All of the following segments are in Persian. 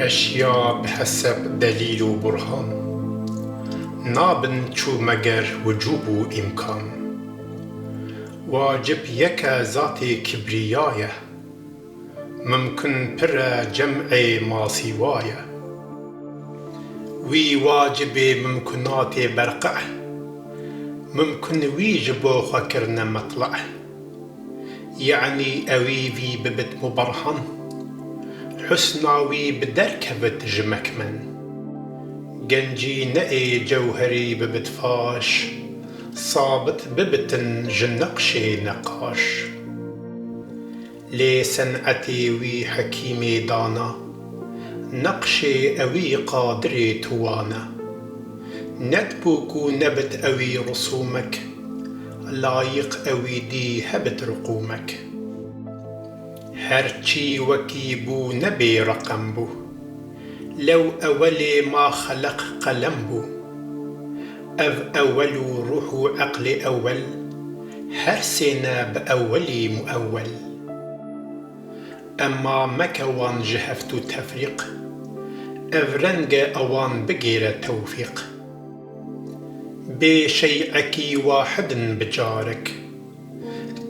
أشياء بحسب دليل وبرهان، نابن شو مجر وجوب إمكان. واجب يكا ذاتي كبرياية، ممكن برا جمع ما سوايا. وي واجب ممكنات برقع، ممكن ويجبو خكرنا مطلع. يعني أوي في ببت مبرهن، حسناوي بدركبت جمكمن. جنجي نئي جوهري ببت فاش، صابت ببتن جنقشي نقاش. لي صنعتي وي حكيمي دانا، نقشي أوي قادري توانا. ندبوكو نبت أوي رسومك، لايق أوي دي هبت رقومك. هرچي وكي بو نبي رقم بو، لو أولي ما خلق قلم بو. أول روح عقل أول، هرسنا بأولي مؤول. أما مكوان جهفت تفريق، أفرنج أوان بغير توفيق. بشيعك واحد بجارك،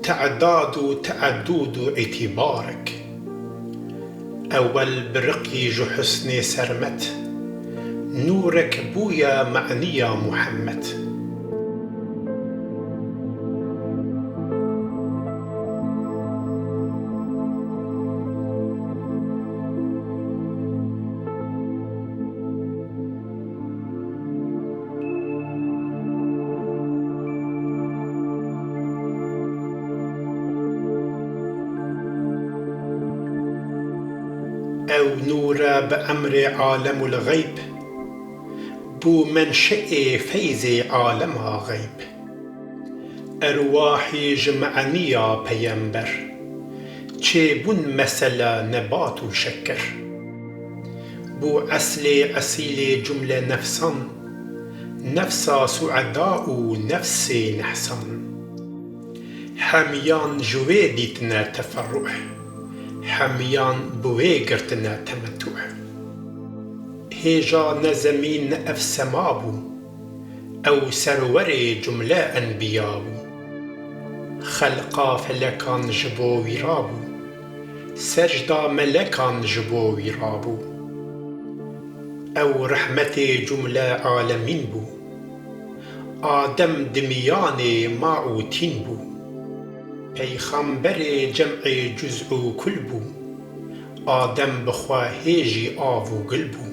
تعداد تعدود اعتبارك. أول برقي جو حسن سرمت، نورك بويا معنيا محمد. أو نورا بأمر عالم الغيب، بو منشئ فيز عالمها غيب. أرواحي جمعنيا بينبر، چبون مثلا نبات شكر. بو أصل جملة نفسان، نفسا سعداء نفسي نحسان. حميان جويدتنا تفرح، حميان بويقرتنا تمتع. هيجا نزمين أفسمابو، أو سروري جملة أنبيابو. خلقا فلكان جبو ويرابو، سجدا ملكان جبو ويرابو. أو رحمتي جملة عالمين بو، آدم دمياني معوتين بو. پیغمبر جمع جزء کل بو، آدم بخواهیجی آو گل بو.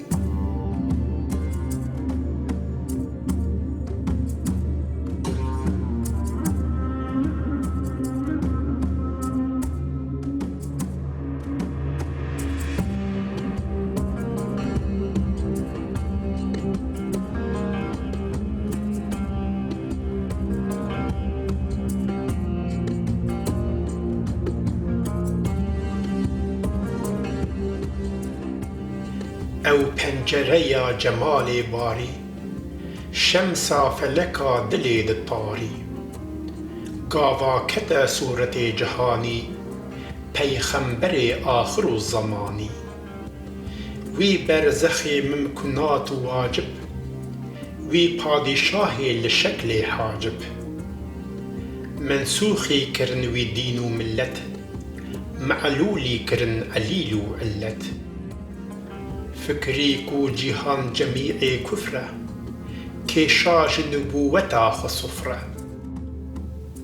أو پنجره جمال باری، شمسا فلکا دل دطاری. گاوا کت صورت جهانی، پیغمبر آخر الزمانی. وی برزخ ممکنات واجب، وی پادشاه لشکل حاجب. منسوخی کرن وی دین و ملت، معلولی کرن علیل و علت. فكري كو جهان جميع كفرة، كشاج نبوتا خصفرة.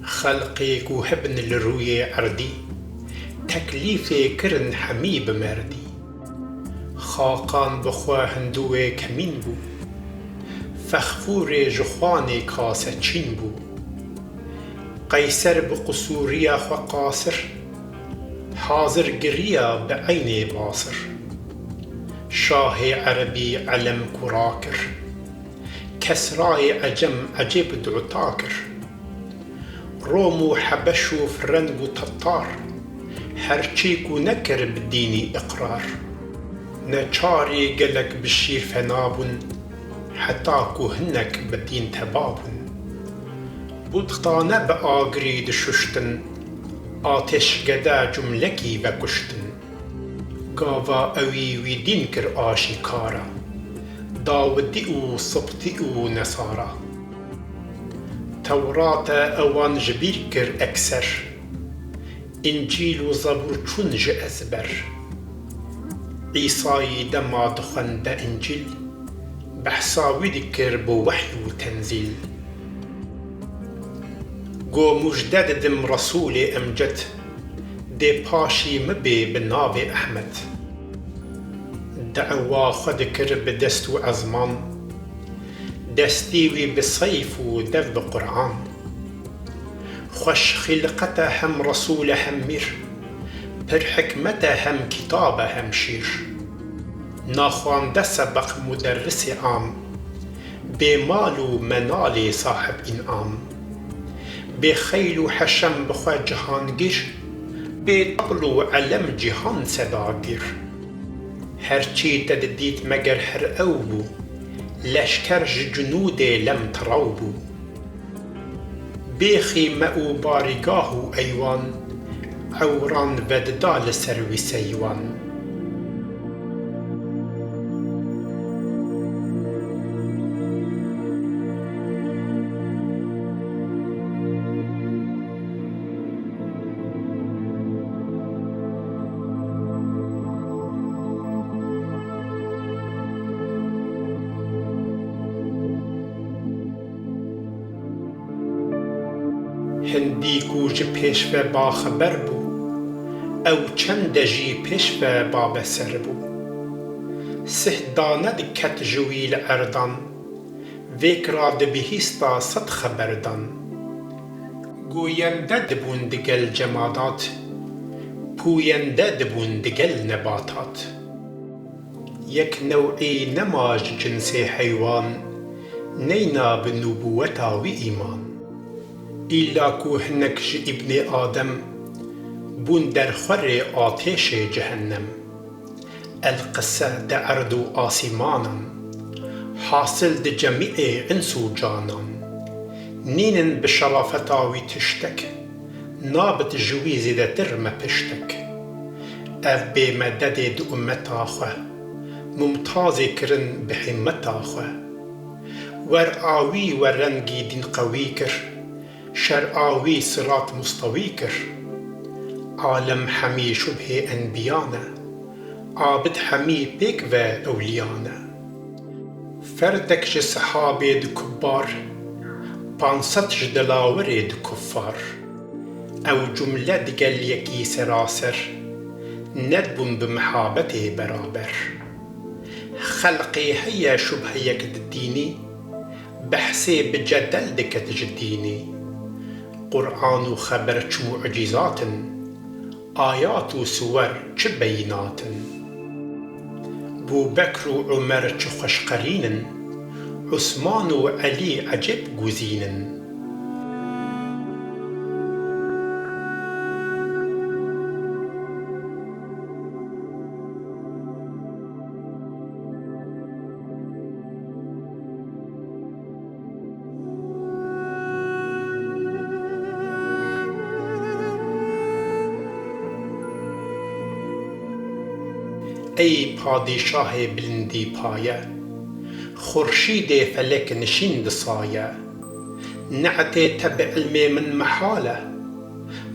خلقي كو هبن الروي عردي، تكليفي كرن حميب مردي. خاقان بخوا هندوي كمين بو، فخفور جخواني كاسة چين بو. قيسر بقصوريا خوا قاصر، حاضر قريا بعين باصر. شاه عربي علم كراكر، كسراي عجم عجب دعتاكر. رومو حبشو فرنجو تطار، هرچيكو نكر بالديني إقرار. نچاري قلق بالشير فنابن، حتاكو هنك بالدين تبابن. بودختانه بآگری دششتن، آتش گده جملکی بکشتن. قاوا اوي ويدين كر آشكارا داودي و صبتي و نصارى توراة اوان جبير كر اكسر انجيل و زبور چونج ازبر عيساي دما دخن دا انجيل بحساوي دكر بو وحي و تنزيل گو مجدد دم رسول امجد دي پاشي مبي بناب احمد دعوا خد كر بدست و ازمان دستيوي بصيف و دف بقرآن خوش خلقته هم رسول هم مير پر حكمته هم كتابه هم شير ناخوانده سبق مدرس عام بمال و منال صاحب انعام بخيل و حشم بخوا جهانگیر بطبل و علم جهان صداگیر هرچی تدديت مگر هر او بو لشکر جنود لم ترو بو بيخي مأو بارگاه ايوان عوران وددال سروي سيوان هنديكو جي پیشوه با خبر بو او چند جي پیشوه با بسر بو سه داند کت جویل اردان ویک را دبهیستا صد خبردان گوینده دبون دگل جمادات پوینده دبون دگل نباتات یک نوعی نماج جنس حیوان نینا بنبوتا و ایمان إلا كو هنك ابن آدم بون در خور آتش جهنم القصة دا أرض آسمانا حاصل دا جميع انس و جانان نين بشرافتا وي تشتك نابت جويز دا ترم پشتك اف بمدد دا امتا خواه ممتاز کرن بحمتا خواه ور آوي ورنگي دين قوي كر شرعاوي صراط مستوي كر عالم حمي شبه أنبيانا عابد حمي بيك و أوليانا فردك جي صحابي دو كبار بانصت جدلاوري دو كفار أو جملة دقل يكي سراسر ندبن بمحابته برابر خلقي هيا شبه يكد الديني بحسي بجدل دكت جديني قرآن و خبر چ معجزات آيات و سور چ بينات بو بكر و عمر چ خوش قرين عثمان و علي عجب گزين ای پادشاه بلندی پایه خورشید فلک نشین سایه نعت تبع علم من محاله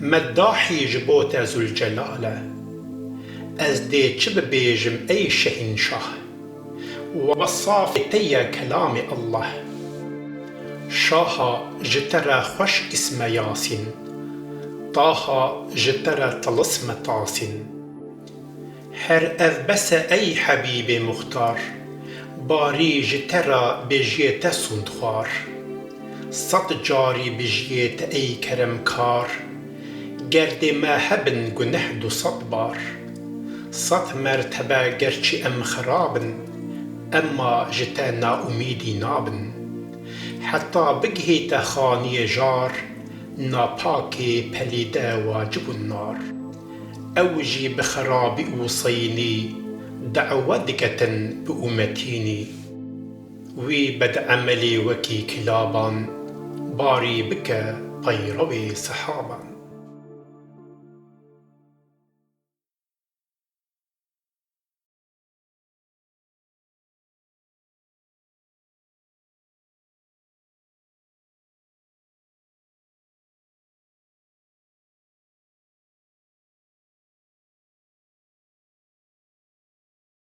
مداحی جبوت ذوالجلاله از دی چب بیجم ای شهنشاه وصاف تی کلام الله شاها جتر خوش اسم یاسین طاها جتر طلسم طاسین هر اف بس ای حبیب مختار باری جترا بجیت سندخوار صد جاری بجیت ای کرم کار گرد ما هبن گنه دو صد بار صد مرتبه گرچی ام خرابن اما جتا نا امیدی نابن حتی بگهیت خانی جار ناپاکی پلیده واجب النار أوجي بخراب أوصيني دعوة دكة بأمتيني وي بد عملي وكي كلابا باري بك طيروي صحابا